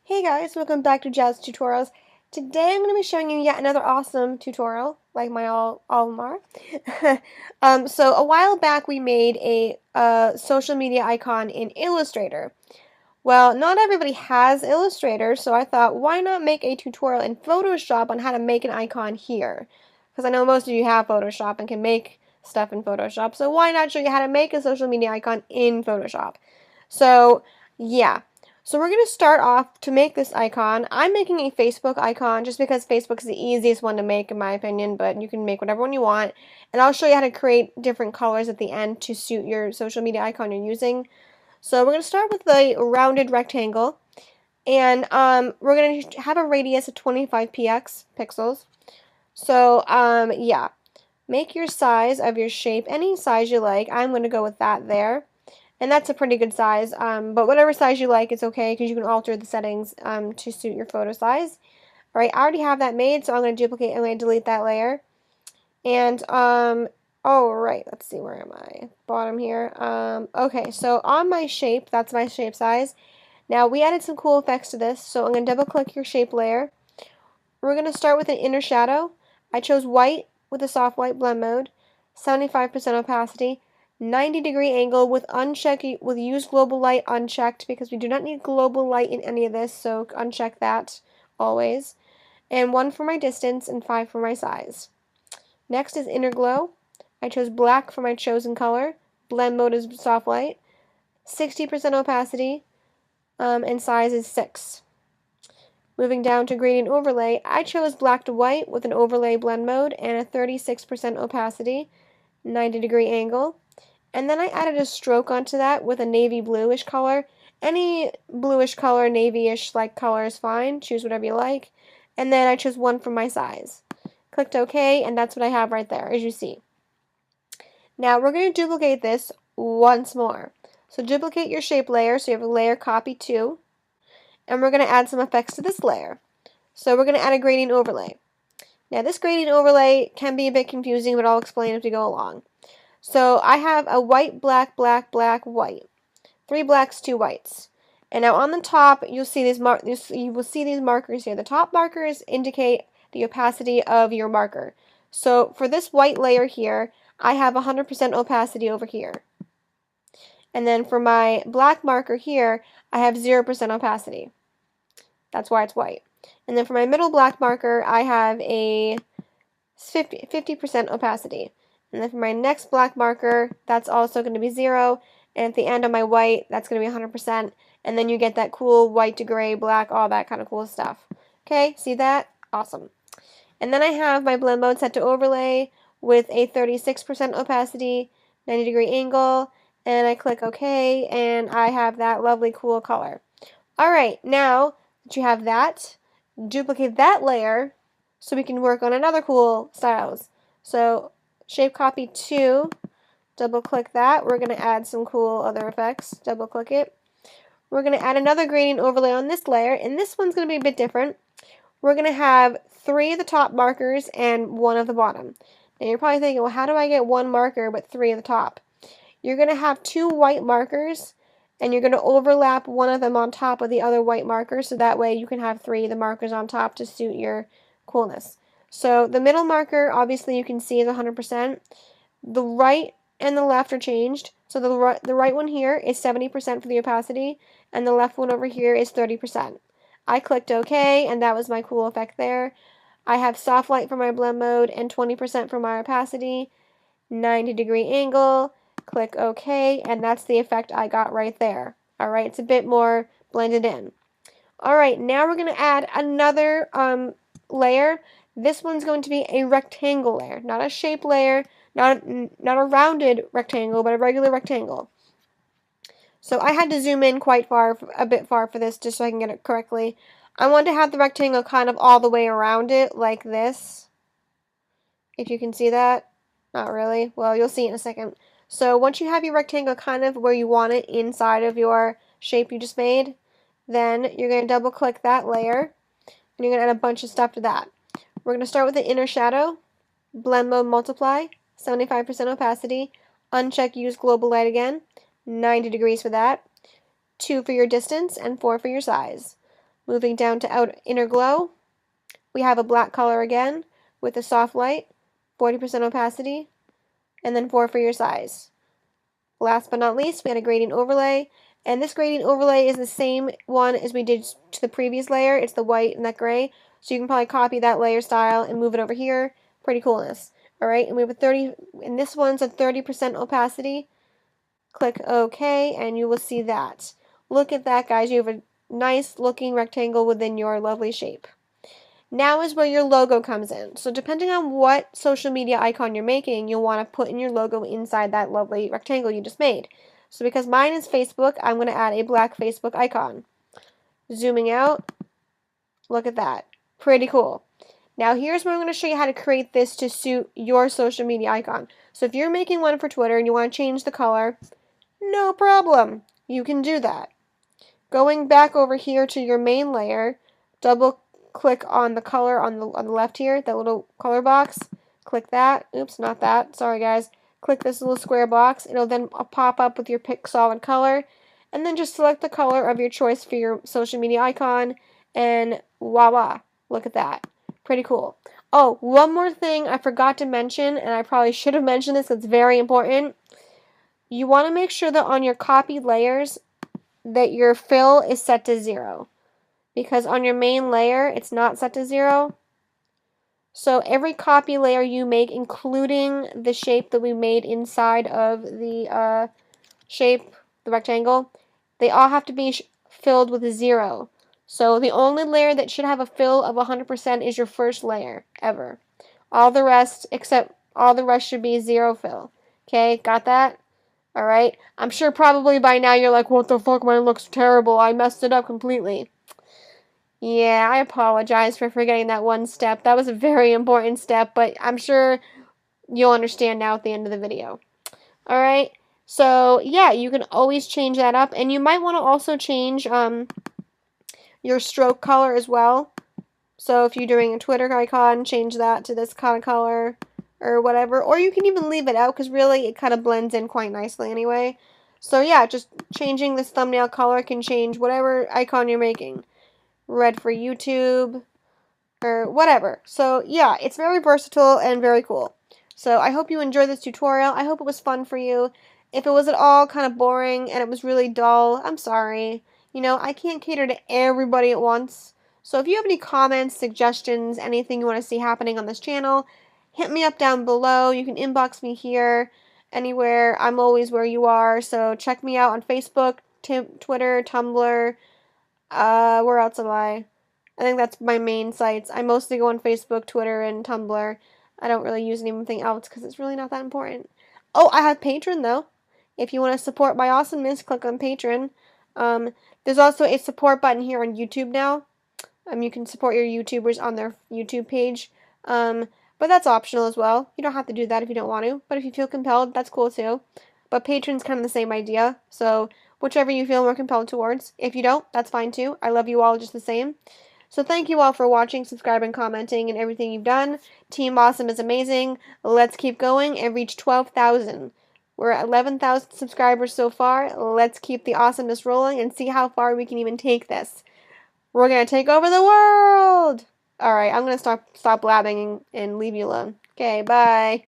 Hey guys, welcome back to JazzedTutorials. Today I'm going to be showing you yet another awesome tutorial, like my all of them are. So a while back we made a social media icon in Illustrator. Well, not everybody has Illustrator, so I thought, why not make a tutorial in Photoshop on how to make an icon here? Because I know most of you have Photoshop and can make stuff in Photoshop, so why not show you how to make a social media icon in Photoshop? So, yeah. So we're going to start off to make this icon. I'm making a Facebook icon just because Facebook is the easiest one to make in my opinion, but you can make whatever one you want. And I'll show you how to create different colors at the end to suit your social media icon you're using. So we're going to start with a rounded rectangle, and we're going to have a radius of 25 pixels. So yeah, make your size of your shape any size you like. I'm going to go with that there. And that's a pretty good size, but whatever size you like, it's okay because you can alter the settings to suit your photo size. Alright, I already have that made, so I'm going to duplicate and I'm going to delete that layer. And, right, let's see, where am I? Bottom here. Okay, so on my shape, that's my shape size. Now, we added some cool effects to this, so I'm going to double click your shape layer. We're going to start with an inner shadow. I chose white with a soft white blend mode, 75% opacity. 90-degree angle with use global light unchecked because we do not need global light in any of this, so uncheck that always. And 1 for my distance and 5 for my size. Next is inner glow. I chose black for my chosen color. Blend mode is soft light. 60% opacity, and size is 6. Moving down to gradient overlay, I chose black to white with an overlay blend mode and a 36% opacity, 90-degree angle. And then I added a stroke onto that with a navy bluish color. Any bluish color, navy-ish like color is fine. Choose whatever you like. And then I chose 1 for my size. Clicked OK, and that's what I have right there, as you see. Now we're going to duplicate this once more. So duplicate your shape layer so you have a layer copy 2. And we're going to add some effects to this layer. So we're going to add a gradient overlay. Now this gradient overlay can be a bit confusing, but I'll explain as we go along. So I have a white, black, black, black, white. 3 blacks, 2 whites. And now on the top, you'll see these you will see these markers here. The top markers indicate the opacity of your marker. So for this white layer here, I have 100% opacity over here. And then for my black marker here, I have 0% opacity. That's why it's white. And then for my middle black marker, I have a 50% opacity. And then for my next black marker, that's also going to be 0. And at the end of my white, that's going to be 100%. And then you get that cool white to gray, black, all that kind of cool stuff. Okay, see that? Awesome. And then I have my blend mode set to overlay with a 36% opacity, 90-degree angle. And I click OK, and I have that lovely cool color. Alright, now that you have that, duplicate that layer so we can work on another cool styles. So shape copy 2, double click that. We're going to add some cool other effects. Double click it. We're going to add another gradient overlay on this layer, and this one's going to be a bit different. We're going to have 3 of the top markers and 1 of the bottom. Now you're probably thinking, well, how do I get 1 marker but 3 of the top? You're going to have 2 white markers, and you're going to overlap 1 of them on top of the other white marker, so that way you can have 3 of the markers on top to suit your coolness. So the middle marker, obviously you can see is 100%. The right and the left are changed. So the right one here is 70% for the opacity, and the left one over here is 30%. I clicked OK, and that was my cool effect there. I have soft light for my blend mode and 20% for my opacity, 90-degree angle. Click OK, and that's the effect I got right there. Alright, it's a bit more blended in. Alright, now we're going to add another layer. This one's going to be a rectangle layer, not a shape layer, not a rounded rectangle, but a regular rectangle. So I had to zoom in a bit far for this just so I can get it correctly. I want to have the rectangle kind of all the way around it, like this. If you can see that. Not really. Well, you'll see in a second. So once you have your rectangle kind of where you want it inside of your shape you just made, then you're going to double click that layer, and you're going to add a bunch of stuff to that. We're going to start with the inner shadow, blend mode multiply, 75% opacity, uncheck use global light again, 90 degrees for that, 2 for your distance, and 4 for your size. Moving down to inner glow, we have a black color again with a soft light, 40% opacity, and then 4 for your size. Last but not least, we had a gradient overlay, and this gradient overlay is the same one as we did to the previous layer. It's the white and that gray, so you can probably copy that layer style and move it over here. Pretty coolness. Alright, and we have a 30, and this one's a 30% opacity. Click OK, and you will see that. Look at that, guys. You have a nice looking rectangle within your lovely shape. Now is where your logo comes in. So depending on what social media icon you're making, you'll want to put in your logo inside that lovely rectangle you just made. So because mine is Facebook, I'm going to add a black Facebook icon. Zooming out, look at that. Pretty cool. Now here's where I'm going to show you how to create this to suit your social media icon. So if you're making one for Twitter and you want to change the color, no problem. You can do that. Going back over here to your main layer, double click on the color on the left here, that little color box. Click that. Oops, not that. Sorry, guys. Click this little square box. It'll then pop up with your pick solid color. And then just select the color of your choice for your social media icon. And voila. Look at that. Pretty cool. Oh, one more thing I forgot to mention, and I probably should have mentioned this, it's very important. You want to make sure that on your copied layers that your fill is set to 0. Because on your main layer, it's not set to 0. So every copy layer you make, including the shape that we made inside of the shape, the rectangle, they all have to be filled with 0. So the only layer that should have a fill of 100% is your first layer, ever. All the rest should be 0 fill. Okay, got that? Alright? I'm sure probably by now you're like, what the fuck, mine looks terrible. I messed it up completely. Yeah, I apologize for forgetting that one step. That was a very important step, but I'm sure you'll understand now at the end of the video. Alright, so yeah, you can always change that up, and you might want to also change your stroke color as well. So if you're doing a Twitter icon, change that to this kind of color or whatever, or you can even leave it out because really it kind of blends in quite nicely anyway. So yeah, just changing this thumbnail color can change whatever icon you're making. Red for YouTube, or whatever. So yeah, it's very versatile and very cool. So I hope you enjoyed this tutorial. I hope it was fun for you. If it was at all kind of boring and it was really dull, I'm sorry. You know, I can't cater to everybody at once. So if you have any comments, suggestions, anything you want to see happening on this channel, hit me up down below. You can inbox me here, anywhere. I'm always where you are. So check me out on Facebook, Twitter, Tumblr. Where else am I? I think that's my main sites. I mostly go on Facebook, Twitter, and Tumblr. I don't really use anything else because it's really not that important. Oh, I have Patreon, though. If you want to support my awesomeness, click on Patreon. There's also a support button here on YouTube now. You can support your YouTubers on their YouTube page. But that's optional as well. You don't have to do that if you don't want to. But if you feel compelled, that's cool too. But Patreon's kind of the same idea. So whichever you feel more compelled towards. If you don't, that's fine too. I love you all just the same. So thank you all for watching, subscribing, commenting, and everything you've done. Team Awesome is amazing. Let's keep going and reach 12,000. We're at 11,000 subscribers so far. Let's keep the awesomeness rolling and see how far we can even take this. We're going to take over the world! Alright, I'm going to stop blabbing and leave you alone. Okay, bye.